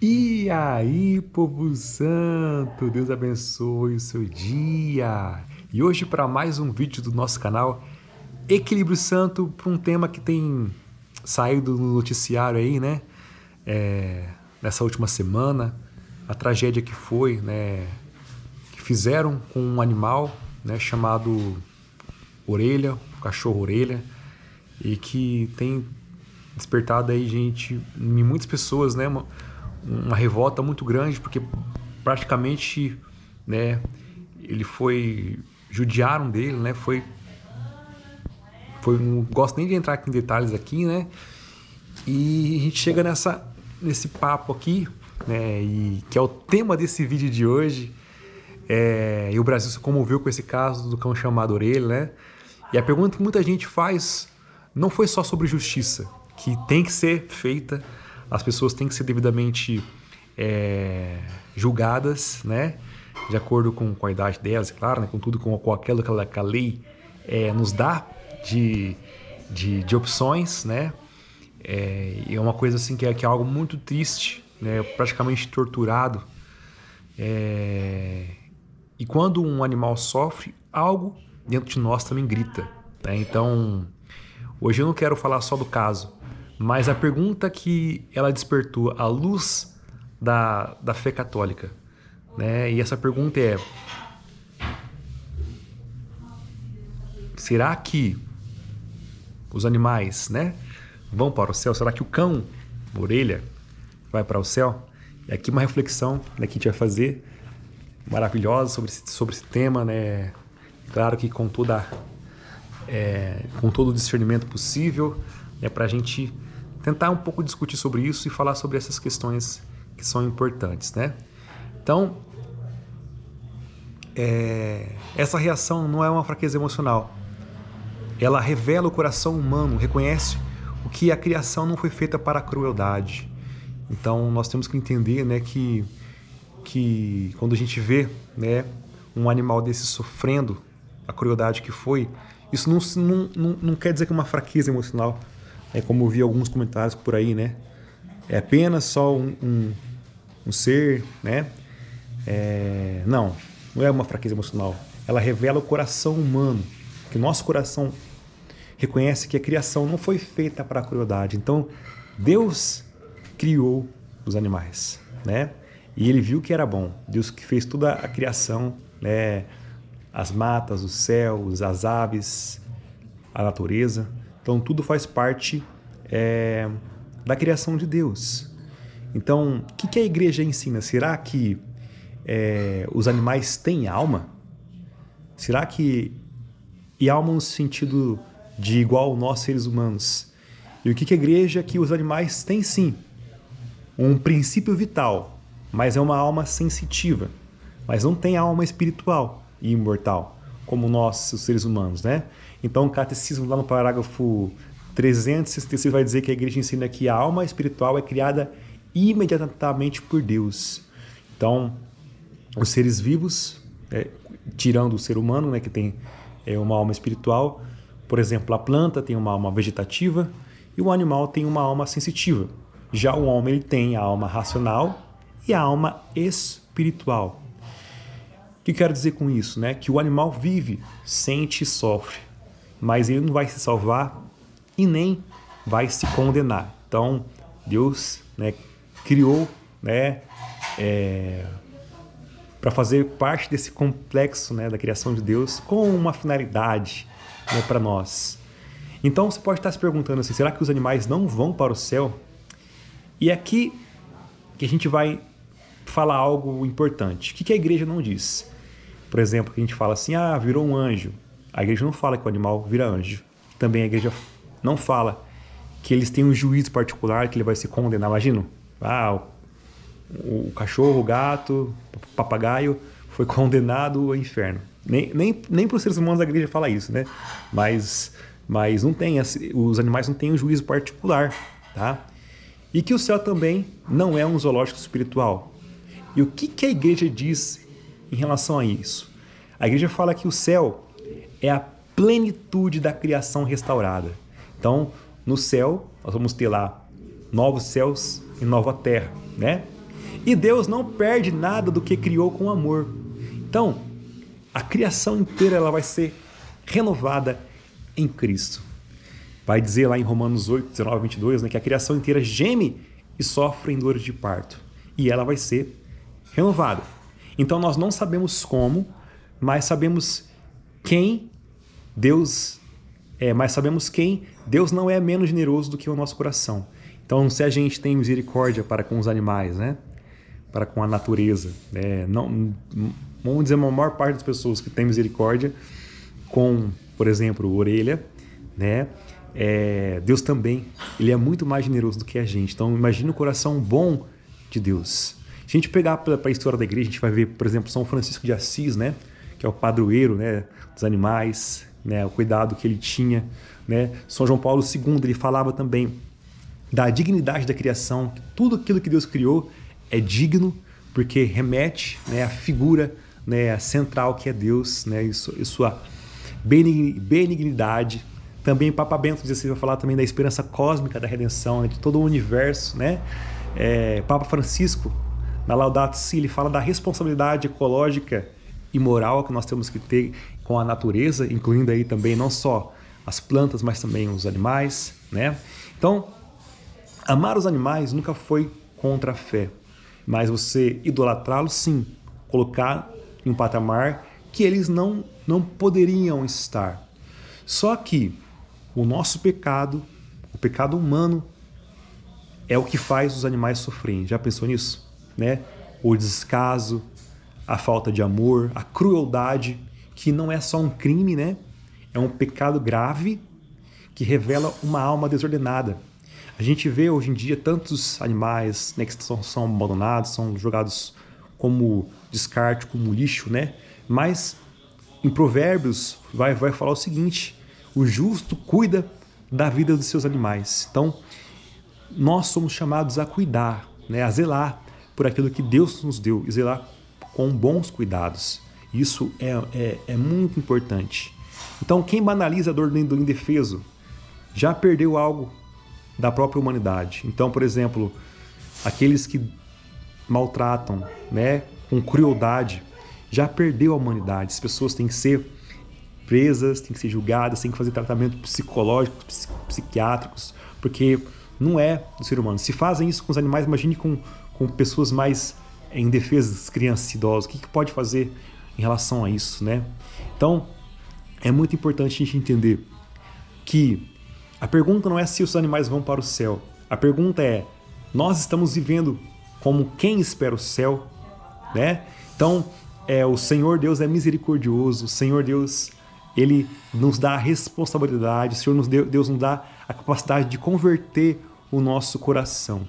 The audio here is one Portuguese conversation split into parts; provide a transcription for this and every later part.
E aí, povo santo, Deus abençoe o seu dia. E hoje para mais um vídeo do nosso canal Equilíbrio Santo, para um tema que tem saído no noticiário aí, né? Nessa última semana, a tragédia que foi, né? Que fizeram com um animal, né? Chamado Orelha, o cachorro Orelha, e que tem despertado aí gente, em muitas pessoas, né? Uma revolta muito grande, porque praticamente, né, ele foi, judiaram dele, né, não gosto nem de entrar aqui em detalhes aqui, né, e a gente chega nesse papo aqui, né, e que é o tema desse vídeo de hoje, e o Brasil se comoveu com esse caso do cão chamado Orelha, né, e a pergunta que muita gente faz não foi só sobre justiça, que tem que ser feita, as pessoas têm que ser devidamente julgadas, né? De acordo com a idade delas, claro, né? Com tudo, com aquilo que a lei nos dá de opções, né? E é uma coisa assim que é algo muito triste, né? Praticamente torturado. E quando um animal sofre, algo dentro de nós também grita, né? Então, hoje eu não quero falar só do caso, mas a pergunta que ela despertou à luz da fé católica, né? E essa pergunta é: será que os animais, né, vão para o céu? Será que o cão, Orelha, vai para o céu? E aqui uma reflexão, né, que a gente vai fazer maravilhosa sobre esse tema, né? Claro que com todo o discernimento possível, né, para a gente tentar um pouco discutir sobre isso e falar sobre essas questões que são importantes, né? Então, essa reação não é uma fraqueza emocional. Ela revela o coração humano, reconhece o que a criação não foi feita para a crueldade. Então, nós temos que entender, né, que quando a gente vê, né, um animal desse sofrendo a crueldade que foi, isso não quer dizer que é uma fraqueza emocional. É como eu vi alguns comentários por aí, né? É apenas só um ser, né? Não é uma fraqueza emocional. Ela revela o coração humano, que o nosso coração reconhece que a criação não foi feita para a crueldade. Então, Deus criou os animais, né? E Ele viu que era bom. Deus que fez toda a criação, né? As matas, os céus, as aves, a natureza. Então, tudo faz parte da criação de Deus. Então, o que a igreja ensina? Será que os animais têm alma? Será que... E alma no sentido de igual nós, seres humanos. E o que a igreja? Que os animais têm sim um princípio vital, mas é uma alma sensitiva. Mas não tem alma espiritual e imortal, como nós, os seres humanos, né? Então, o catecismo, lá no parágrafo 366, vai dizer que a igreja ensina que a alma espiritual é criada imediatamente por Deus. Então, os seres vivos, tirando o ser humano, né, que tem uma alma espiritual, por exemplo, a planta tem uma alma vegetativa e o animal tem uma alma sensitiva. Já o homem, ele tem a alma racional e a alma espiritual. O que eu quero dizer com isso? Né? Que o animal vive, sente e sofre, mas ele não vai se salvar e nem vai se condenar. Então, Deus, né, criou, né, para fazer parte desse complexo, né, da criação de Deus com uma finalidade, né, para nós. Então você pode estar se perguntando assim: será que os animais não vão para o céu? E é aqui que a gente vai falar algo importante. O que a igreja não diz? Por exemplo, que a gente fala assim: virou um anjo. A igreja não fala que o animal vira anjo. Também a igreja não fala que eles têm um juízo particular, que ele vai se condenar. Imagina, o cachorro, o gato, o papagaio foi condenado ao inferno. Nem para os seres humanos a igreja fala isso, né? Mas não tem, os animais não têm um juízo particular, tá? E que o céu também não é um zoológico espiritual. E o que a igreja diz em relação a isso? A igreja fala que o céu é a plenitude da criação restaurada. Então, no céu, nós vamos ter lá novos céus e nova terra, né? E Deus não perde nada do que criou com amor. Então, a criação inteira ela vai ser renovada em Cristo. Vai dizer lá em Romanos 8, 19 e 22, né, que a criação inteira geme e sofre em dores de parto. E ela vai ser renovada. Então nós não sabemos como, mas sabemos quem Deus é. Mas sabemos quem Deus não é menos generoso do que o nosso coração. Então se a gente tem misericórdia para com os animais, né, para com a natureza, não, vamos dizer, a maior parte das pessoas que tem misericórdia com, por exemplo, orelha, né, Deus também, ele é muito mais generoso do que a gente. Então imagine o coração bom de Deus. Se a gente pegar para a história da igreja, a gente vai ver, por exemplo, São Francisco de Assis, né, que é o padroeiro, né, dos animais, né, o cuidado que ele tinha, né. São João Paulo II, ele falava também da dignidade da criação, que tudo aquilo que Deus criou é digno, porque remete, né, à figura, né, central que é Deus, né, e sua benignidade. Também Papa Bento XVI vai falar também da esperança cósmica da redenção, né, de todo o universo, né. Papa Francisco, na Laudato Si, ele fala da responsabilidade ecológica e moral que nós temos que ter com a natureza, incluindo aí também não só as plantas, mas também os animais, né. Então, amar os animais nunca foi contra a fé, mas você idolatrá-los, sim, colocar em um patamar que eles não poderiam estar. Só que o nosso pecado, o pecado humano, é o que faz os animais sofrerem. Já pensou nisso? Né? O descaso, a falta de amor, a crueldade, que não é só um crime, né? É um pecado grave que revela uma alma desordenada. A gente vê hoje em dia tantos animais, né, que são abandonados, são jogados como descarte, como lixo, né? Mas em Provérbios vai falar o seguinte: o justo cuida da vida dos seus animais. Então, nós somos chamados a cuidar, né, a zelar por aquilo que Deus nos deu e zelar com bons cuidados. Isso é muito importante. Então, quem banaliza a dor do indefeso já perdeu algo da própria humanidade. Então, por exemplo, aqueles que maltratam, né, com crueldade, já perdeu a humanidade. As pessoas têm que ser presas, têm que ser julgadas, têm que fazer tratamento psicológico, psiquiátricos, porque não é do ser humano. Se fazem isso com os animais, imagine com pessoas mais indefesas, crianças, idosos. O que pode fazer em relação a isso, né? Então, é muito importante a gente entender que a pergunta não é se os animais vão para o céu. A pergunta é, nós estamos vivendo como quem espera o céu, né? Então, o Senhor Deus é misericordioso, o Senhor Deus, ele nos dá a responsabilidade, o Senhor Deus nos dá a capacidade de converter o nosso coração.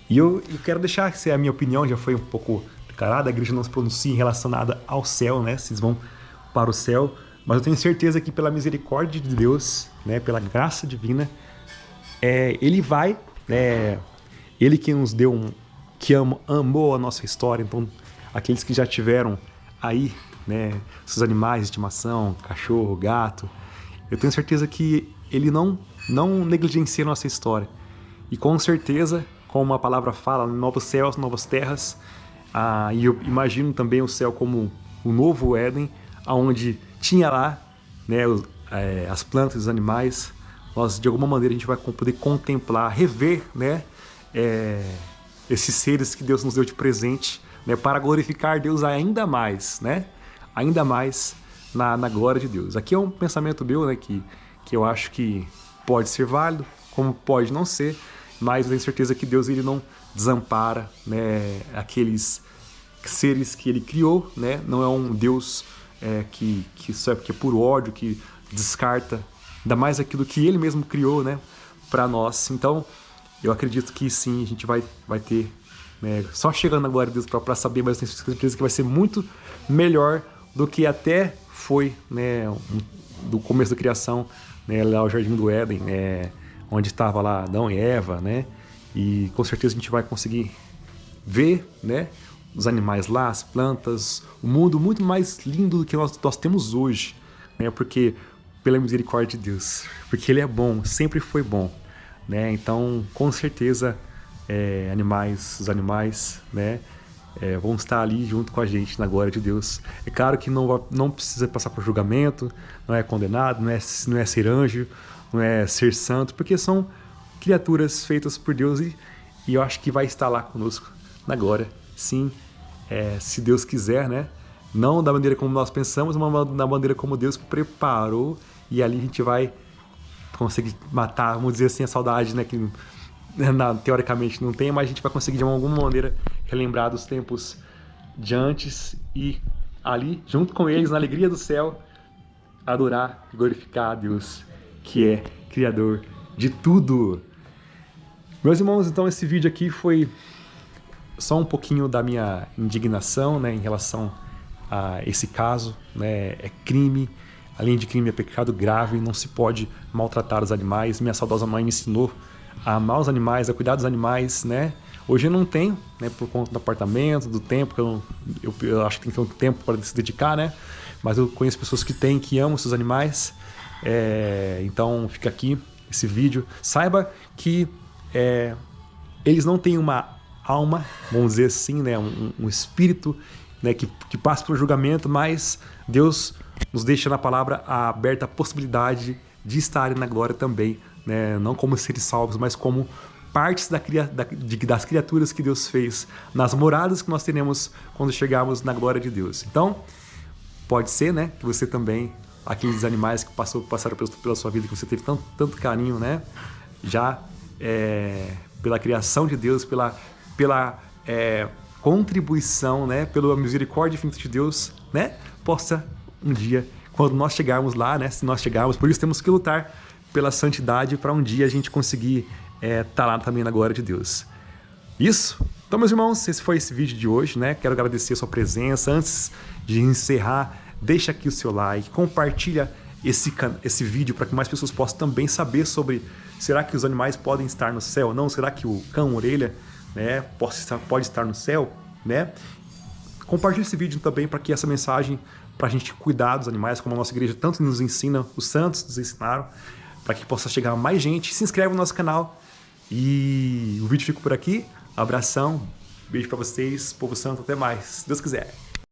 E eu quero deixar que a minha opinião já foi um pouco declarada, a igreja não se pronuncia em relacionada ao céu, né? Vocês vão para o céu, mas eu tenho certeza que pela misericórdia de Deus, né, pela graça divina, ele vai, né, ele que nos deu amou a nossa história. Então, aqueles que já tiveram aí, né, seus animais de estimação, cachorro, gato, eu tenho certeza que ele não negligencia a nossa história. E com certeza, como a palavra fala, novos céus, novas terras, e eu imagino também o céu como o novo Éden, onde tinha lá, né, as plantas e os animais. Nós, de alguma maneira, a gente vai poder contemplar, rever, né, esses seres que Deus nos deu de presente, né, para glorificar Deus ainda mais, né, ainda mais na glória de Deus. Aqui é um pensamento meu, né, que eu acho que pode ser válido, como pode não ser, mas eu tenho certeza que Deus, ele não desampara, né, aqueles seres que ele criou, né? Não é um Deus que é puro ódio, que descarta ainda mais aquilo que ele mesmo criou, né, para nós. Então, eu acredito que sim, a gente vai ter, né, só chegando na glória de Deus para saber, mas eu tenho certeza que vai ser muito melhor do que até foi, né, do começo da criação, né, lá o Jardim do Éden, onde estava lá Adão e Eva, né? E com certeza a gente vai conseguir ver, né, os animais lá, as plantas, o mundo muito mais lindo do que nós temos hoje, né? Porque pela misericórdia de Deus, porque Ele é bom, sempre foi bom, né? Então, com certeza, os animais, né? Vão estar ali junto com a gente na glória de Deus. É claro que não precisa passar por julgamento, não é condenado, não é ser anjo, não é ser santo, porque são criaturas feitas por Deus e eu acho que vai estar lá conosco na glória, sim, se Deus quiser, né? Não da maneira como nós pensamos, mas da maneira como Deus preparou, e ali a gente vai conseguir matar, vamos dizer assim, a saudade, né? Que teoricamente não tem, mas a gente vai conseguir de alguma maneira relembrar dos tempos de antes e ali, junto com eles, na alegria do céu, adorar e glorificar a Deus, que é Criador de tudo. Meus irmãos, então esse vídeo aqui foi só um pouquinho da minha indignação, né, em relação a esse caso, né? É crime, além de crime é pecado grave, não se pode maltratar os animais. Minha saudosa mãe me ensinou a amar os animais, a cuidar dos animais, né? Hoje eu não tenho, né, por conta do apartamento, do tempo, que eu acho que tem que ter um tempo para se dedicar, né? Mas eu conheço pessoas que têm, que amam seus animais. Então fica aqui esse vídeo. Saiba que eles não têm uma alma, vamos dizer assim, né, um espírito, né, que passa pelo julgamento, mas Deus nos deixa na palavra aberta a possibilidade de estarem na glória também, né, não como seres salvos, mas como partes das criaturas que Deus fez, nas moradas que nós teremos quando chegarmos na glória de Deus. Então, pode ser, né, que você também, aqueles animais que passaram pela sua vida, que você teve tanto carinho, né, já pela criação de Deus, pela contribuição, né, pela misericórdia infinita de Deus, né, possa um dia, quando nós chegarmos lá, né, se nós chegarmos, por isso temos que lutar pela santidade para um dia a gente conseguir estar lá também na glória de Deus. Isso? Então, meus irmãos, esse foi esse vídeo de hoje, né? Quero agradecer a sua presença. Antes de encerrar, deixa aqui o seu like, compartilha esse vídeo para que mais pessoas possam também saber sobre, será que os animais podem estar no céu ou não? Será que o cão orelha, né, pode estar no céu, né? Compartilhe esse vídeo também para que essa mensagem, para a gente cuidar dos animais, como a nossa igreja tanto nos ensina, os santos nos ensinaram, para que possa chegar a mais gente. Se inscreve no nosso canal e o vídeo fica por aqui. Abração, beijo para vocês, povo santo, até mais, se Deus quiser.